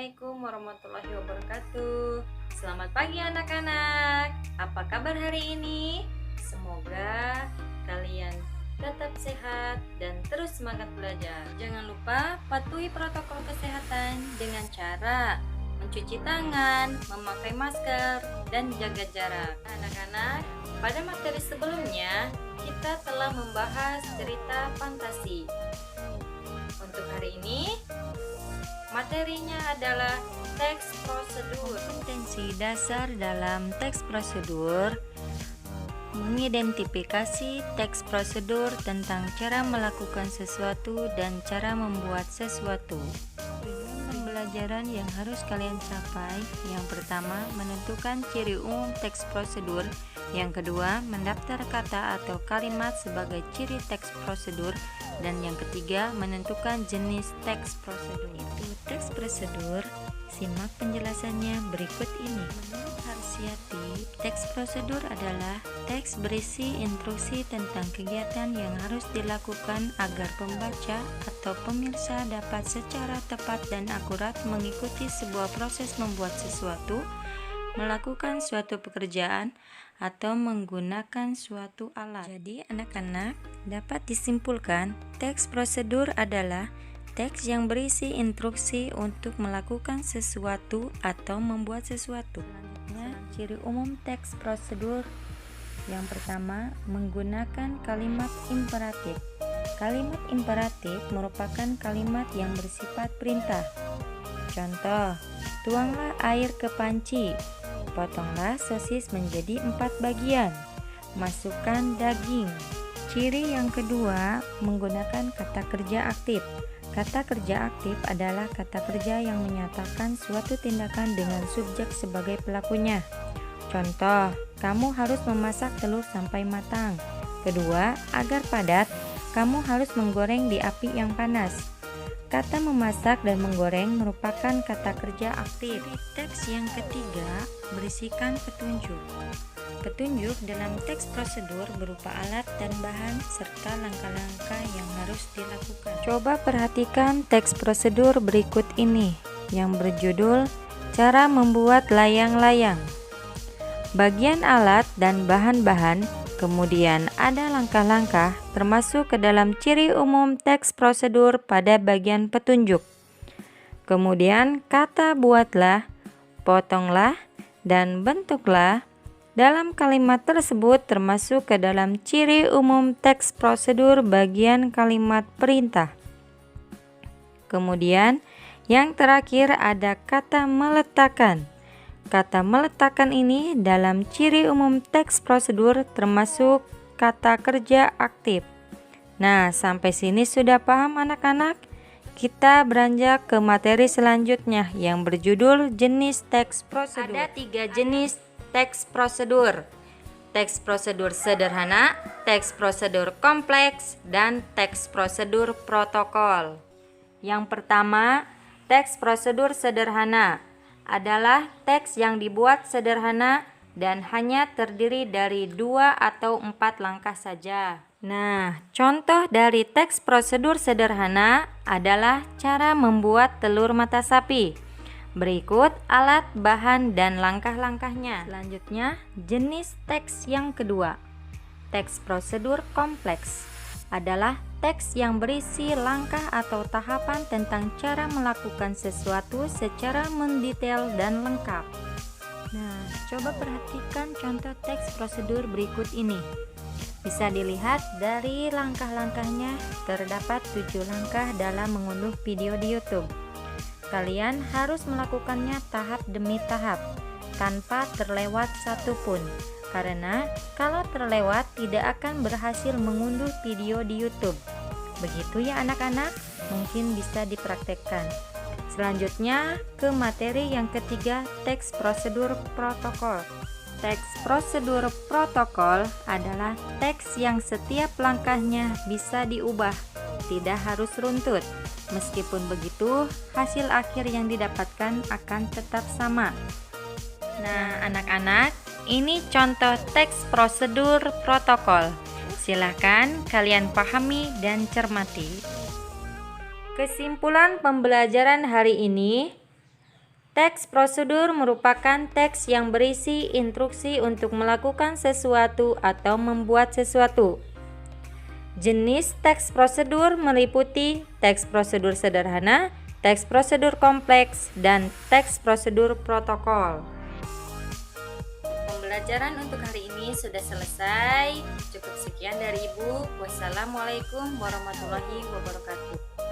Assalamualaikum warahmatullahi wabarakatuh. Selamat pagi anak-anak. Apa kabar hari ini? Semoga kalian tetap sehat dan terus semangat belajar. Jangan lupa patuhi protokol kesehatan dengan cara mencuci tangan, memakai masker, dan jaga jarak. Anak-anak, pada materi sebelumnya kita telah membahas cerita fantasi. Untuk hari ini materinya adalah teks prosedur. Kompetensi dasar dalam teks prosedur mengidentifikasi teks prosedur tentang cara melakukan sesuatu dan cara membuat sesuatu. Pembelajaran yang harus kalian capai: yang pertama, menentukan ciri umum teks prosedur; yang kedua, mendaftar kata atau kalimat sebagai ciri teks prosedur; dan yang ketiga, menentukan jenis teks prosedur. Itu teks prosedur. Simak penjelasannya berikut ini. Menurut Harsiati, teks prosedur adalah teks berisi instruksi tentang kegiatan yang harus dilakukan agar pembaca atau pemirsa dapat secara tepat dan akurat mengikuti sebuah proses membuat sesuatu, melakukan suatu pekerjaan, atau menggunakan suatu alat. Jadi anak-anak, dapat disimpulkan teks prosedur adalah teks yang berisi instruksi untuk melakukan sesuatu atau membuat sesuatu. Selanjutnya, ciri umum teks prosedur. Yang pertama, menggunakan kalimat imperatif. Kalimat imperatif merupakan kalimat yang bersifat perintah. Contoh, tuanglah air ke panci. Potonglah sosis menjadi 4 bagian. Masukkan daging. Ciri yang kedua, menggunakan kata kerja aktif. Kata kerja aktif adalah kata kerja yang menyatakan suatu tindakan dengan subjek sebagai pelakunya. Contoh, kamu harus memasak telur sampai matang. Kedua, agar padat, kamu harus menggoreng di api yang panas. Kata memasak dan menggoreng merupakan kata kerja aktif. Teks yang ketiga berisikan petunjuk. Petunjuk dalam teks prosedur berupa alat dan bahan serta langkah-langkah yang harus dilakukan. Coba perhatikan teks prosedur berikut ini yang berjudul Cara Membuat Layang-layang. Bagian alat dan bahan-bahan, kemudian ada langkah-langkah termasuk ke dalam ciri umum teks prosedur pada bagian petunjuk. Kemudian kata buatlah, potonglah, dan bentuklah dalam kalimat tersebut termasuk ke dalam ciri umum teks prosedur bagian kalimat perintah. Kemudian yang terakhir ada kata meletakkan. Kata meletakkan ini dalam ciri umum teks prosedur termasuk kata kerja aktif. Nah, sampai sini sudah paham anak-anak? Kita beranjak ke materi selanjutnya yang berjudul jenis teks prosedur. Ada 3 jenis teks prosedur: teks prosedur sederhana, teks prosedur kompleks, dan teks prosedur protokol. Yang pertama, teks prosedur sederhana adalah teks yang dibuat sederhana dan hanya terdiri dari 2 atau 4 langkah saja. Nah, contoh dari teks prosedur sederhana adalah cara membuat telur mata sapi. Berikut alat, bahan, dan langkah-langkahnya. Selanjutnya, jenis teks yang kedua. Teks prosedur kompleks adalah teks yang berisi langkah atau tahapan tentang cara melakukan sesuatu secara mendetail dan lengkap. Nah, coba perhatikan contoh teks prosedur berikut ini. Bisa dilihat dari langkah-langkahnya, terdapat 7 langkah dalam mengunduh video di YouTube. Kalian harus melakukannya tahap demi tahap, tanpa terlewat satupun. Karena kalau terlewat tidak akan berhasil mengunduh video di YouTube. Begitu ya anak-anak, mungkin bisa dipraktekkan. Selanjutnya ke materi yang ketiga, teks prosedur protokol. Teks prosedur protokol adalah teks yang setiap langkahnya bisa diubah, tidak harus runtut. Meskipun begitu, hasil akhir yang didapatkan akan tetap sama. Nah, anak-anak, ini contoh teks prosedur protokol. Silahkan kalian pahami dan cermati. Kesimpulan pembelajaran hari ini, Teks prosedur merupakan teks yang berisi instruksi untuk melakukan sesuatu atau membuat sesuatu. Jenis teks prosedur meliputi teks prosedur sederhana, teks prosedur kompleks, dan teks prosedur protokol. Pembelajaran untuk hari ini sudah selesai. Cukup sekian dari Ibu. Wassalamualaikum warahmatullahi wabarakatuh.